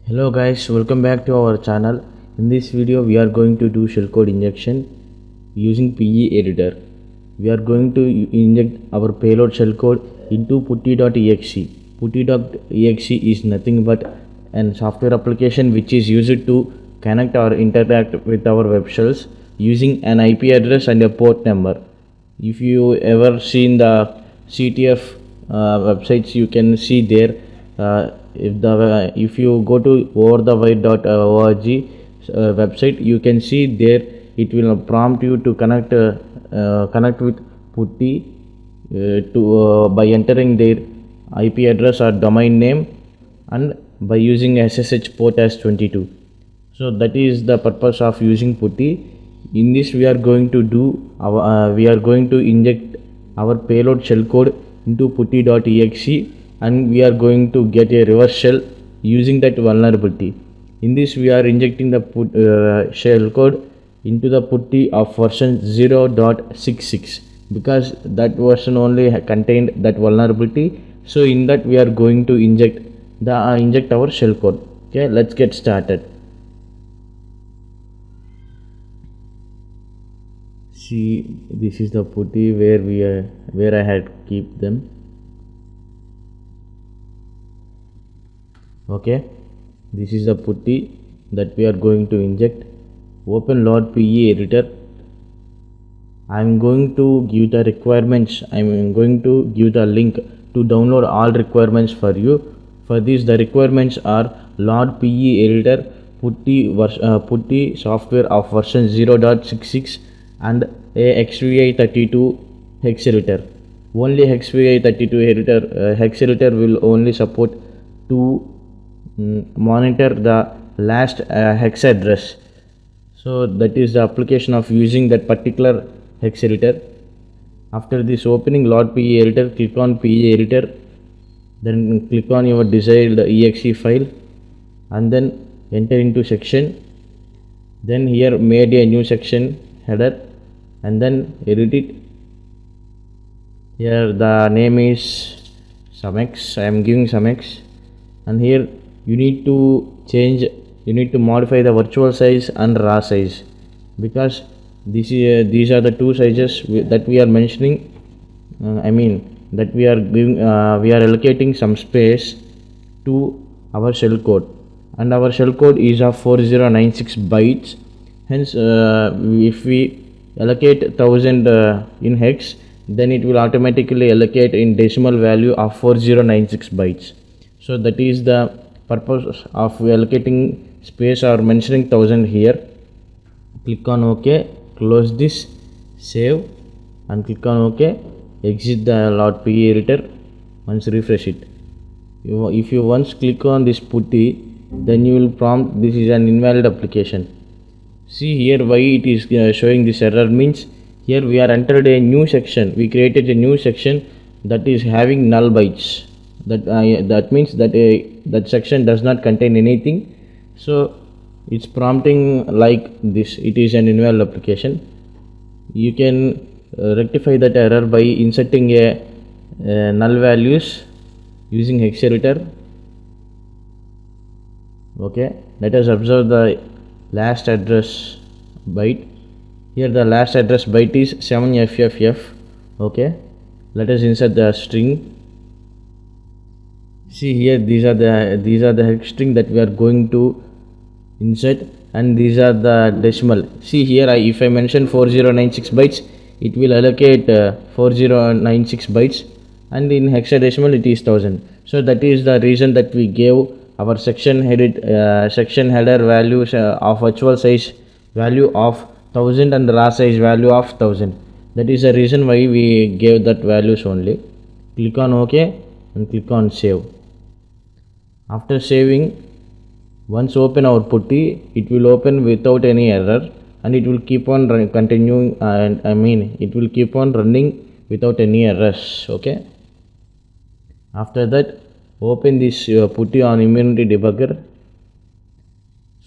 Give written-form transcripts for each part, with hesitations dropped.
Hello guys, welcome back to our channel. In this video we are going to do shellcode injection using PE editor. We are going to inject our payload shellcode into putty.exe. Putty.exe is nothing but an software application which is used to connect or interact with our web shells using an IP address and a port number. If you ever seen the CTF websites, you can see there. If you go to overthewire.org website, you can see there it will prompt you to connect with putty by entering their IP address or domain name and by using SSH port as 22. So that is the purpose of using putty. In this we are going to inject our payload shellcode into putty.exe and we are going to get a reverse shell using that vulnerability. In this we are injecting the shellcode into the putty of version 0.66 because that version only contained that vulnerability. So in that we are going to inject our shellcode. Okay, let's get started. See, this is the putty where I had keep them. Okay, this is the putty that we are going to inject. Open Load PE editor. I am going to give the requirements. I am going to give the link to download all requirements for you. For this, the requirements are Load PE editor, putty software of version 0.66 and a XVI32 hex editor. Only XVI32 hex editor will only support to monitor the last hex address. So that is the application of using that particular hex editor. After this, opening Load PE editor, click on PE editor, then click on your desired exe file and then enter into section. Then here made a new section header and then edit it. Here the name is SumX. I am giving SumX, and here you need to modify the virtual size and raw size because these are the two sizes that we are mentioning. That we are allocating some space to our shellcode, and our shellcode is of 4096 bytes. Hence, if we allocate 1000 in hex, then it will automatically allocate in decimal value of 4096 bytes. So that is the purpose of allocating space or mentioning 1000 here. Click on OK, close this, save and click on OK. Exit the Load PE editor. Once refresh it. If you once click on this putty, then you will prompt this is an invalid application. See here why it is showing this error means here we are entered a new section. We created a new section that is having null bytes. That means that that section does not contain anything. So it's prompting like this. It is an invalid application. You can rectify that error by inserting a null values using hex editor. Okay, let us observe the last address byte. Here the last address byte is 7FFF. Okay, let us insert the string. See here, these are the hex string that we are going to insert, and these are the decimal. See here, if I mention 4096 bytes, it will allocate 4096 bytes, and in hexadecimal it is 1000. So that is the reason that we gave our section header values of virtual size value of 1000 and raw size value of 1000. That is the reason why we gave that values only. Click on OK and click on save. After saving, once open our putty, it will open without any error and it will keep on continuing, it will keep on running without any errors. Okay. After that, open this putty on Immunity Debugger.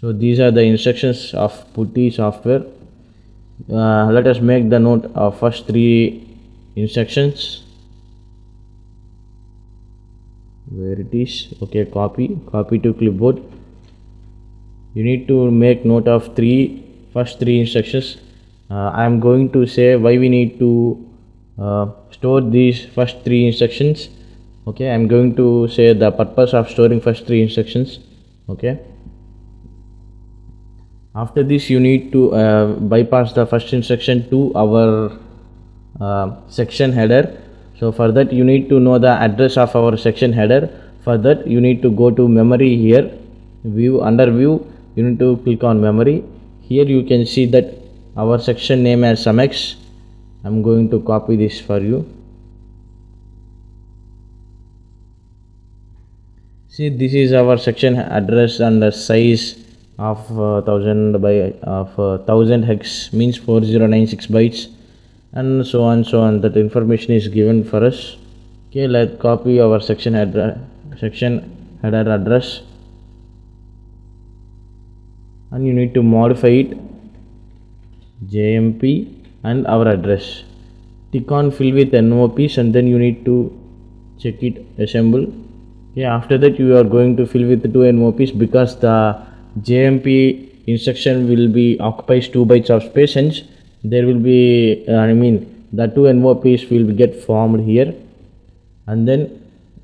So these are the instructions of putty software. Let us make the note of first 3 instructions. Where it is? Okay, copy to clipboard. you need to make note of first three instructions. I am going to say why we need to store these first three instructions. Okay, I am going to say the purpose of storing first three instructions. Okay, after this you need to bypass the first instruction to our section header. So for that you need to know the address of our section header. For that you need to go to memory here, under view you need to click on memory. Here you can see that our section name as SUMX. I'm going to copy this for you. See, this is our section address and the size of 1000 hex means 4096 bytes, and so on. That information is given for us. Okay, let's copy our section header address, and you need to modify it JMP and our address. Tick on fill with NOPs and then you need to check it assemble. Okay, after that you are going to fill with 2 NOPs because the JMP instruction will be occupies 2 bytes of space, hence there will be the 2 NOPs will get formed here. And then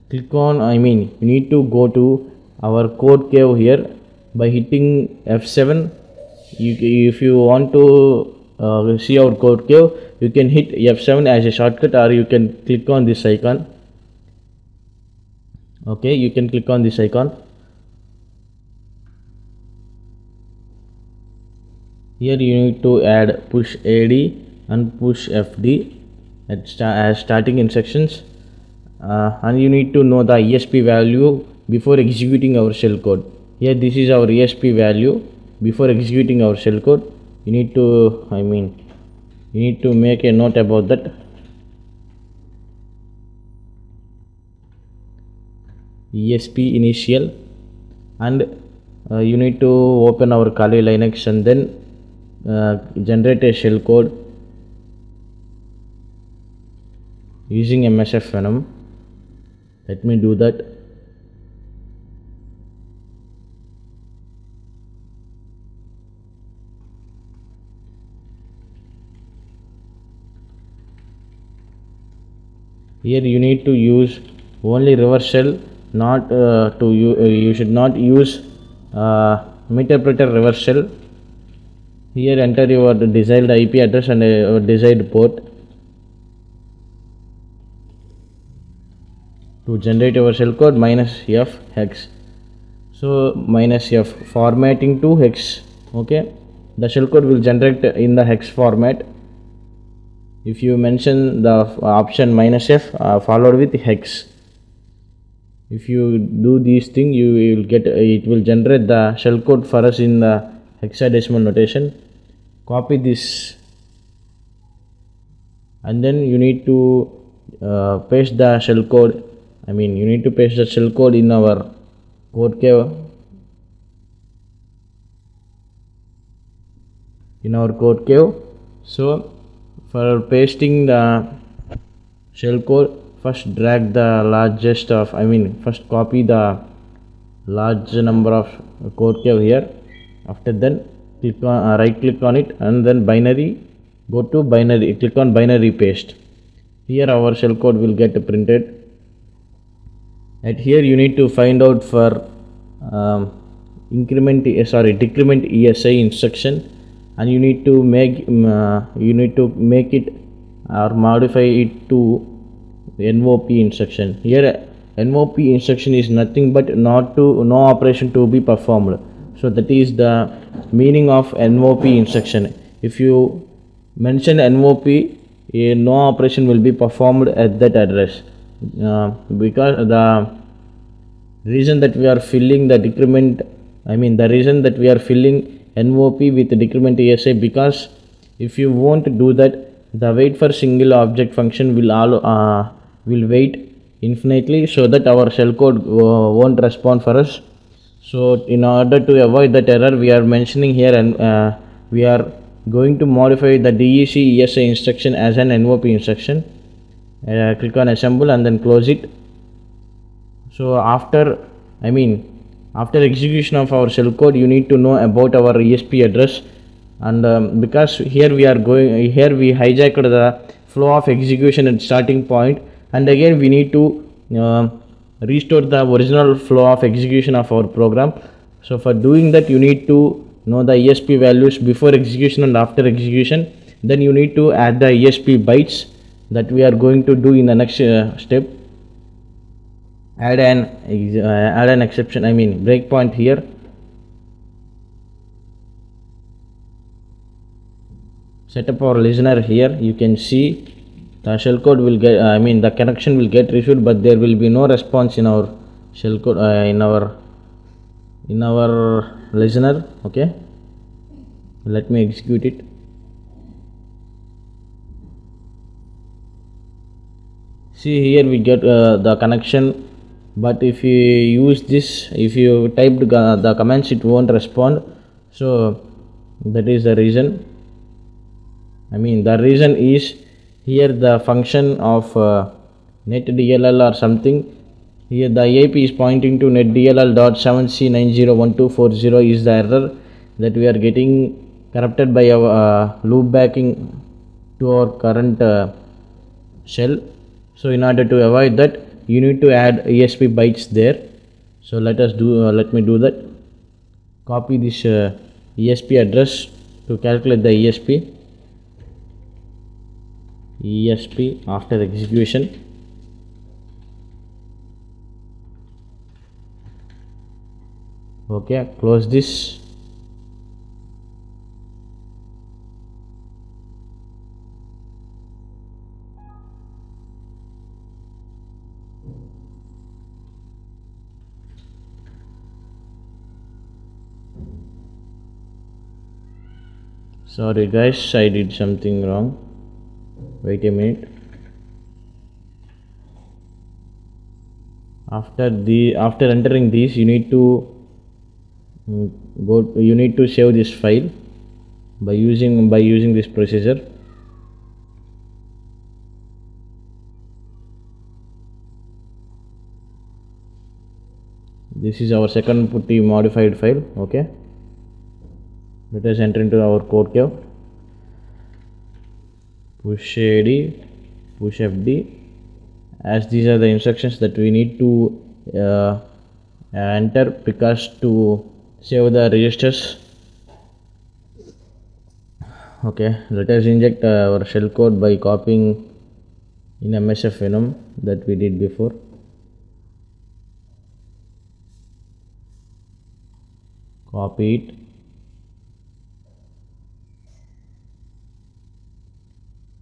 click on, you need to go to our code cave here by hitting F7. If you want to see our code cave, you can hit F7 as a shortcut, or you can click on this icon. Okay, you can click on this icon. Here you need to add push AD and push FD as starting instructions, and you need to know the ESP value before executing our shell code. Here this is our ESP value before executing our shell code. You need to make a note about that. ESP initial, and you need to open our Kali Linux and then generate a shell code using MSF Venom. Let me do that. Here you need to use only reverse shell, not you should not use meterpreter reverse shell. Here enter your desired IP address and desired port to generate our shell code -F hex. So -F formatting to hex. Okay, the shell code will generate in the hex format. If you mention the option -F followed with hex, if you do these things, you will get it will generate the shell code for us in the hexadecimal notation. Copy this, and then you need to paste the shell code. You need to paste the shell code in our code cave. So for pasting the shell code, first drag the largest of first copy the large number of code cave here. After then click on right click on it and then binary, go to binary, click on binary paste. Here our shell code will get printed. At here you need to find out for decrement ESI instruction, and you need to make it or modify it to NOP instruction. Here NOP instruction is nothing but no operation to be performed. So that is the meaning of NOP instruction. If you mention NOP, no operation will be performed at that address, because the reason that we are filling the decrement, the reason that we are filling NOP with decrement ESI, because if you won't do that, the wait for single object function will wait infinitely, so that our shell code won't respond for us. So in order to avoid that error, we are mentioning here, and we are going to modify the DEC ESI instruction as an NOP instruction. Click on assemble and then close it. So after after execution of our shell code, you need to know about our ESP address. And because here we hijacked the flow of execution at starting point, and again we need to restore the original flow of execution of our program. So for doing that, you need to know the ESP values before execution and after execution. Then you need to add the ESP bytes that we are going to do in the next step. Add an exception, I mean breakpoint here. Set up our listener here. You can see the shell code will get, the connection will get received, but there will be no response in our shell code, in our listener. Okay, let me execute it. See, here we get the connection, but if you use this, if you type the commands, it won't respond. So that is the reason. The reason is here the function of netDLL or something. Here the IP is pointing to netDLL.7c901240 is the error that we are getting corrupted by our loop backing to our current shell. So in order to avoid that, you need to add ESP bytes there. So let me do that. Copy this ESP address to calculate the ESP after execution. Okay, close this. Sorry guys, I did something wrong. Wait a minute. After entering these, you need to save this file by using this procedure. This is our second putty modified file. Okay, let us enter into our code cave. Push AD, push FD, as these are the instructions that we need to enter because to save the registers. Okay, let us inject our shell code by copying in MSF Venom that we did before. Copy it.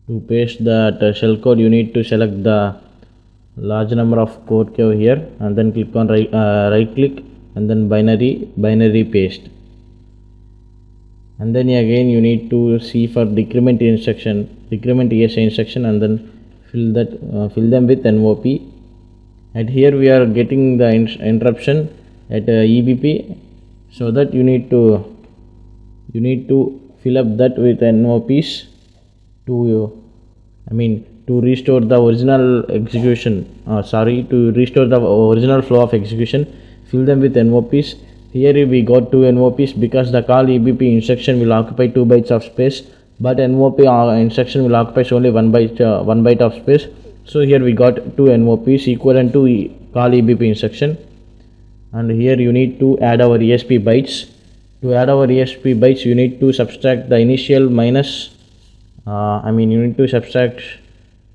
To paste that shell code, you need to select the large number of code cave here, and then click on right click and then binary paste, and then again you need to see for decrement ESA instruction, and then fill them with NOP. And here we are getting the interruption at EBP, so that you need to fill up that with NOPs to restore the original execution, to restore the original flow of execution. Fill them with NOPs. Here we got 2 NOPs because the call EBP instruction will occupy 2 bytes of space, but NOP instruction will occupy only 1 byte of space. So here we got 2 NOPs equivalent to call EBP instruction. And here you need to add our ESP bytes. To add our ESP bytes, you need to subtract the initial minus you need to subtract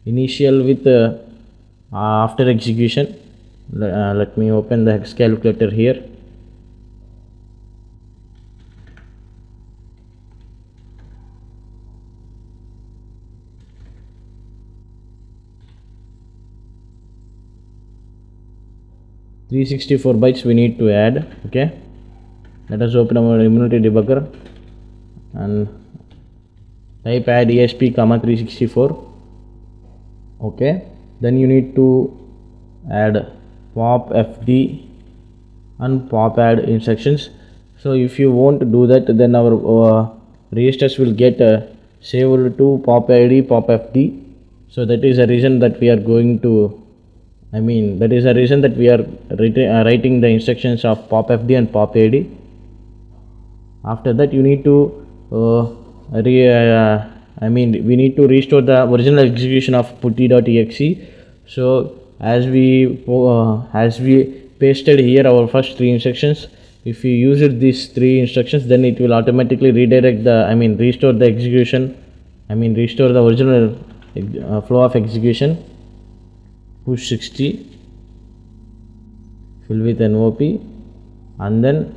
initial with after execution. Let me open the hex calculator here. (364 bytes we need to add. Okay, let us open our Immunity debugger and type add ESP comma 364. Okay, then you need to add pop FD and pop add instructions. So if you won't do that, then our registers will get saved to pop ID, pop FD. So that is the reason that we are going to I mean, that is the reason that we are writing the instructions of popfd and popad. After that, you need to we need to restore the original execution of putty.exe. So as we pasted here our first three instructions, if you use these three instructions, then it will automatically redirect the restore the execution, restore the original flow of execution. Push 60, fill with NOP, and then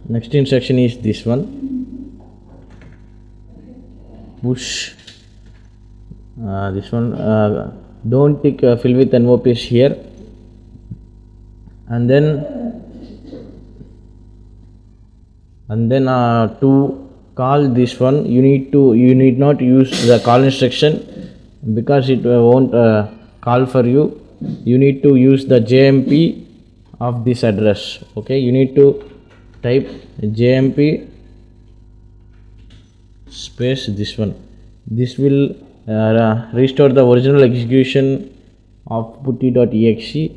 next instruction is this one, push this one, don't tick fill with NOP is here, and then to call this one, you need not use the call instruction, because it won't call for you. You need to use the JMP of this address. Okay, you need to type JMP space this one. This will restore the original execution of putty.exe.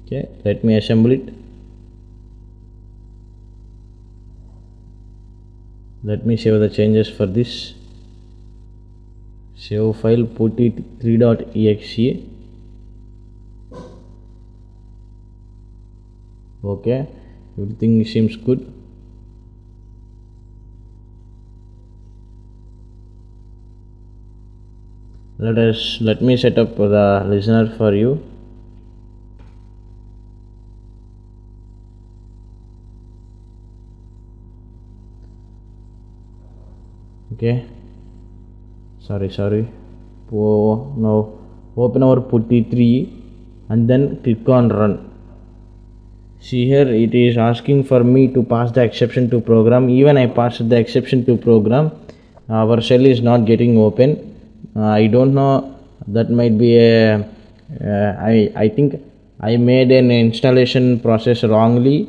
Okay, let me assemble it. Let me save the changes for this. Save file putty3.exe. Okay, everything seems good. Let me set up the listener for you. Okay, sorry. Now open our putty 3 and then click on run. See here, it is asking for me to pass the exception to program. Even I passed the exception to program, our shell is not getting open. I don't know, that might be a I think I made an installation process wrongly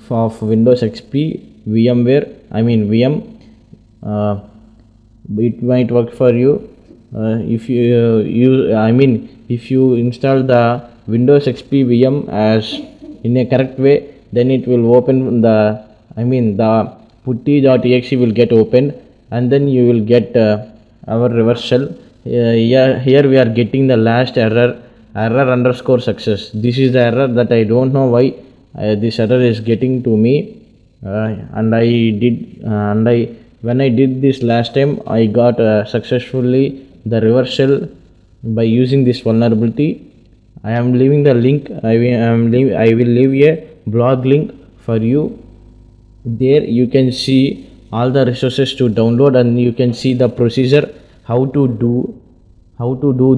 of Windows XP VMware, VM. It might work for you if you if you install the Windows XP VM as in a correct way, then it will open the the putty.exe will get opened, and then you will get our reverse shell. Here we are getting the last error underscore success. This is the error that I don't know why this error is getting to me, when I did this last time, I got successfully the reverse shell by using this vulnerability. I am leaving the link. I will leave a blog link for you. There you can see all the resources to download, and you can see the procedure how to do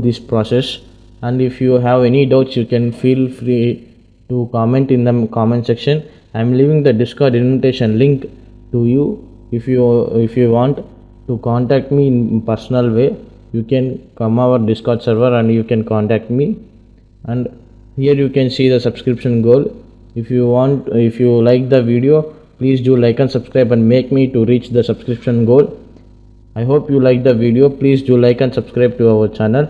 this process. And if you have any doubts, you can feel free to comment in the comment section. I am leaving the Discord invitation link to you. If you want to contact me in personal way, you can come our Discord server and you can contact me. And here you can see the subscription goal. If you like the video, please do like and subscribe and make me to reach the subscription goal. I hope you like the video. Please do like and subscribe to our channel.